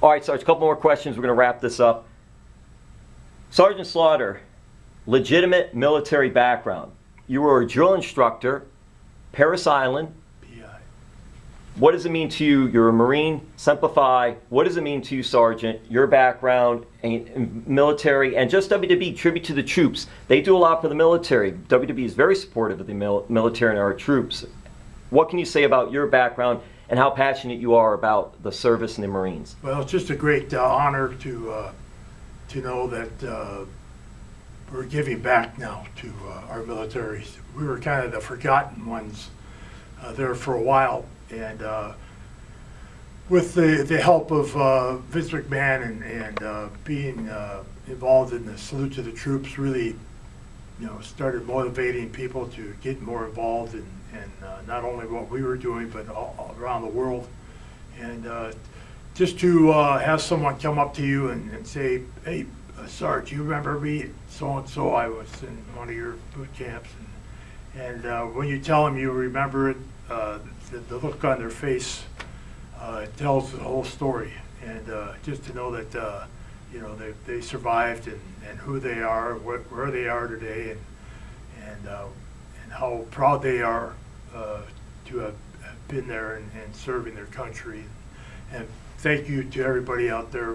All right, Sarge, a couple more questions. We're going to wrap this up. Sergeant Slaughter, legitimate military background. You were a drill instructor, Parris Island. PI. What does it mean to you? You're a Marine. Simplify. What does it mean to you, Sergeant? Your background in military and just WWE Tribute to the Troops. They do a lot for the military. WWE is very supportive of the military and our troops. What can you say about your background and how passionate you are about the service and the Marines? Well, it's just a great honor to know that we're giving back now to our military. We were kind of the forgotten ones there for a while, and with the help of Vince McMahon and being involved in the Salute to the Troops, really, started motivating people to get more involved in not only what we were doing, but all around the world. And just to have someone come up to you and say, hey, Sarge, you remember me? So-and-so, I was in one of your boot camps. And when you tell them you remember it, the look on their face tells the whole story. And just to know that, they survived and who they are, where they are today, and how proud they are to have been there and serving their country. And thank you to everybody out there,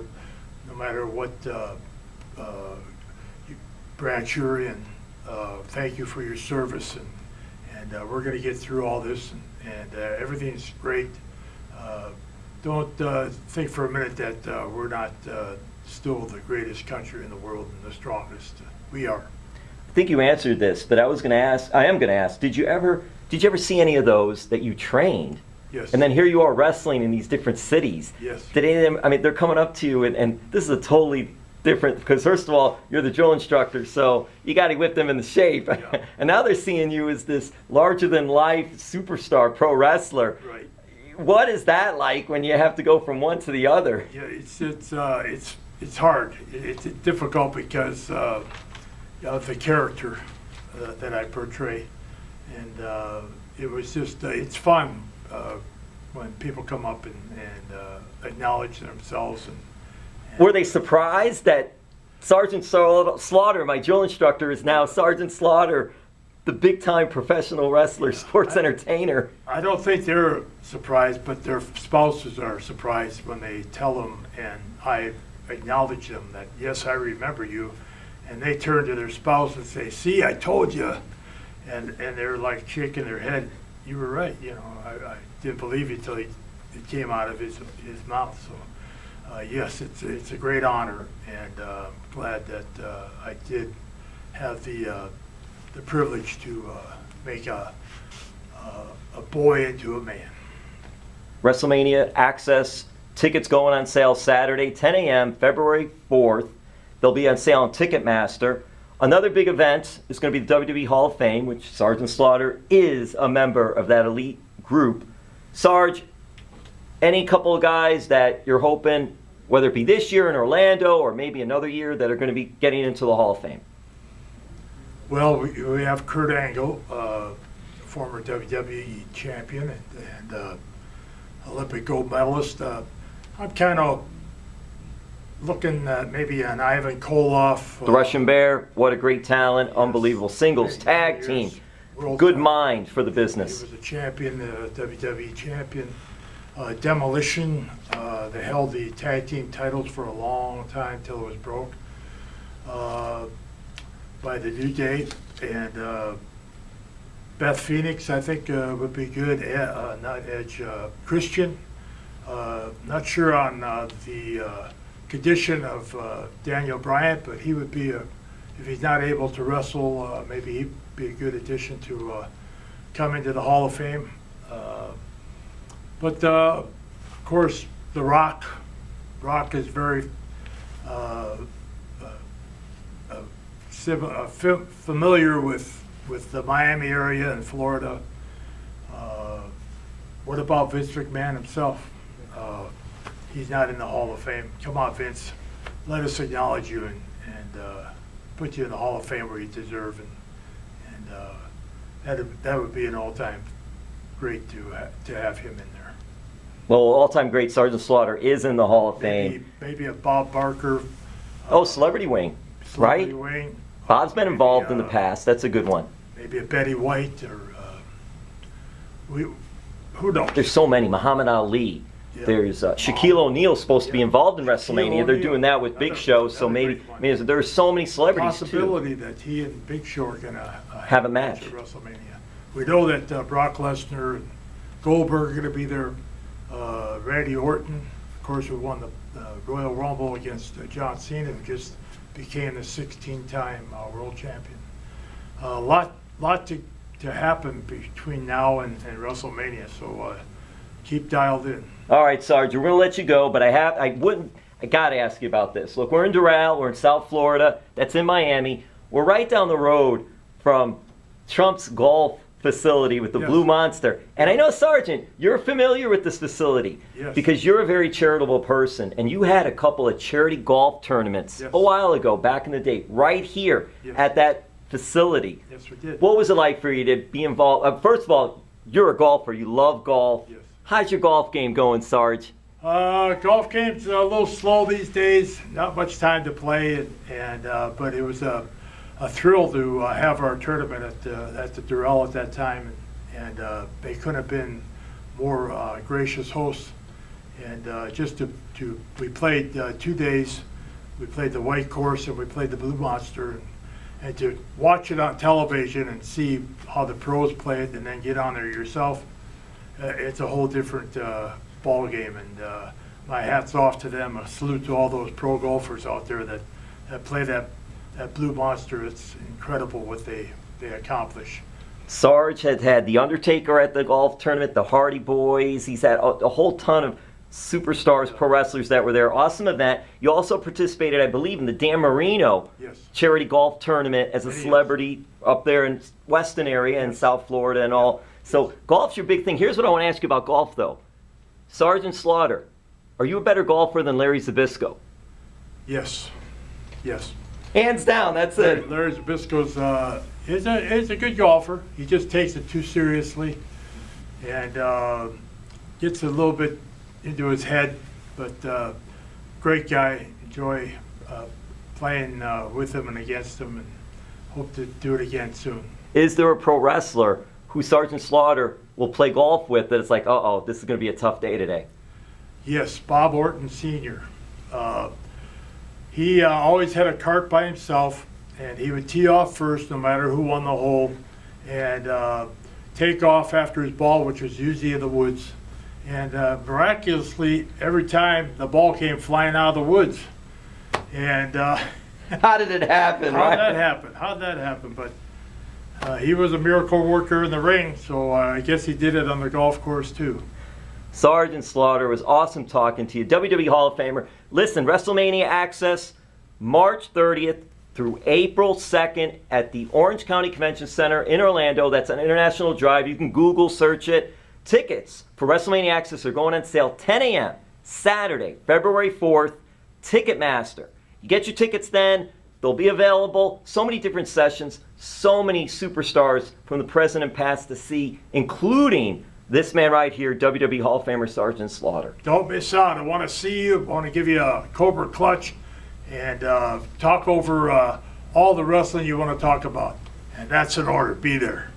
no matter what branch you're in. Thank you for your service, and we're going to get through all this, and everything's great. Don't think for a minute that we're not still the greatest country in the world and the strongest. We are. I think you answered this, but I am going to ask, did you ever see any of those that you trained? Yes. And then here you are wrestling in these different cities. Yes. Did any of them, I mean, they're coming up to you, and this is a totally different, because first of all, you're the drill instructor, so you got to whip them into shape. Yeah. And now they're seeing you as this larger-than-life superstar pro wrestler. Right. What is that like when you have to go from one to the other? Yeah, it's hard. It's difficult because of the character that I portray, and it was just it's fun when people come up and acknowledge themselves. And were they surprised that Sergeant Slaughter, my drill instructor, is now Sergeant Slaughter, the big-time professional wrestler, sports entertainer? I don't think they're surprised, but their spouses are surprised when they tell them, and I acknowledge them that, yes, I remember you, and they turn to their spouse and say, see, I told you, and they're like shaking their head. You were right, I didn't believe you until it came out of his mouth. So yes, it's a great honor, and glad that I did have the privilege to make a boy into a man. WrestleMania Axess tickets going on sale Saturday, 10 a.m., February 4th. They'll be on sale on TicketMaster. Another big event is going to be the WWE Hall of Fame, which Sergeant Slaughter is a member of that elite group. Sarge, any couple of guys that you're hoping, whether it be this year in Orlando or maybe another year, that are going to be getting into the Hall of Fame? Well, we have Kurt Angle, former WWE champion and Olympic gold medalist. I'm kind of looking at maybe an Ivan Koloff. The Russian Bear, what a great talent, yes. Unbelievable. Singles, tag team, good mind for the business. He was a champion, WWE champion. Demolition, they held the tag team titles for a long time till it was broke by the New Day. And Beth Phoenix, I think, would be good. Not Edge. Christian. Not sure on the condition of Daniel Bryant, but he would be, if he's not able to wrestle, maybe he'd be a good addition to come into the Hall of Fame. But of course, The Rock. Rock is very familiar with the Miami area and Florida. What about Vince McMahon himself? He's not in the Hall of Fame. Come on, Vince. Let us acknowledge you and put you in the Hall of Fame where you deserve. And that would be an all-time great to have him in there. Well, all-time great Sergeant Slaughter is in the Hall of Fame. Maybe a Bob Barker. Oh, Celebrity Wing, right? Wing. Bob's been involved in the past. That's a good one. Maybe a Betty White or who knows? There's so many. Muhammad Ali. Yeah. There's Shaquille O'Neal supposed to be involved in WrestleMania. They're O'Neal. doing that with Big Show, so maybe there's so many celebrities Possibility too. that he and Big Show are gonna Have a match at WrestleMania. We know that Brock Lesnar and Goldberg are gonna be there. Randy Orton, of course, who won the Royal Rumble against John Cena, who just became the 16-time world champion. A lot to happen between now and WrestleMania, so keep dialed in. All right, Sarge, we're going to let you go, but I got to ask you about this. Look, we're in Doral, we're in South Florida, that's in Miami. We're right down the road from Trump's golf facility with the Yes. Blue Monster. And I know, Sergeant, you're familiar with this facility because you're a very charitable person, and you had a couple of charity golf tournaments a while ago, back in the day, right here at that facility. Yes, we did. What was it like for you to be involved? First of all, you're a golfer. You love golf. Yes. How's your golf game going, Sarge? Golf game's a little slow these days. Not much time to play, but it was a thrill to have our tournament at the Doral at that time, and they couldn't have been more gracious hosts. And we played 2 days. We played the white course and we played the Blue Monster, and to watch it on television and see how the pros play it, and then get on there yourself, it's a whole different ball game. And my hat's off to them. A salute to all those pro golfers out there that play that Blue Monster. It's incredible what they accomplish. Sarge had The Undertaker at the golf tournament, the Hardy Boys. He's had a whole ton of superstars, pro wrestlers that were there. Awesome event. You also participated, I believe, in the Dan Marino charity golf tournament as a celebrity up there in Weston area and South Florida and all. So golf's your big thing. Here's what I want to ask you about golf, though. Sergeant Slaughter, are you a better golfer than Larry Zbyszko? Yes. Hands down, that's it. Larry Zbyszko's is a good golfer. He just takes it too seriously and gets a little bit into his head, but great guy. Enjoy playing with him and against him, and hope to do it again soon. Is there a pro wrestler who Sergeant Slaughter will play golf with that it's like, uh-oh, this is going to be a tough day today? Yes, Bob Orton Sr. He always had a cart by himself, and he would tee off first no matter who won the hole, and take off after his ball, which was usually in the woods. And miraculously, every time the ball came flying out of the woods. And how did it happen? How'd that happen? But he was a miracle worker in the ring, so I guess he did it on the golf course too. Sergeant Slaughter, was awesome talking to you. WWE Hall of Famer. Listen, WrestleMania Axxess, March 30th through April 2nd at the Orange County Convention Center in Orlando. That's an international drive. You can Google search it. Tickets for WrestleMania Axxess are going on sale 10 a.m. Saturday, February 4th. TicketMaster. You get your tickets then. They'll be available. So many different sessions. So many superstars from the present and past to see, including this man right here, WWE Hall of Famer Sergeant Slaughter. Don't miss out. I want to see you. I want to give you a Cobra Clutch and talk over all the wrestling you want to talk about. And that's in order. Be there.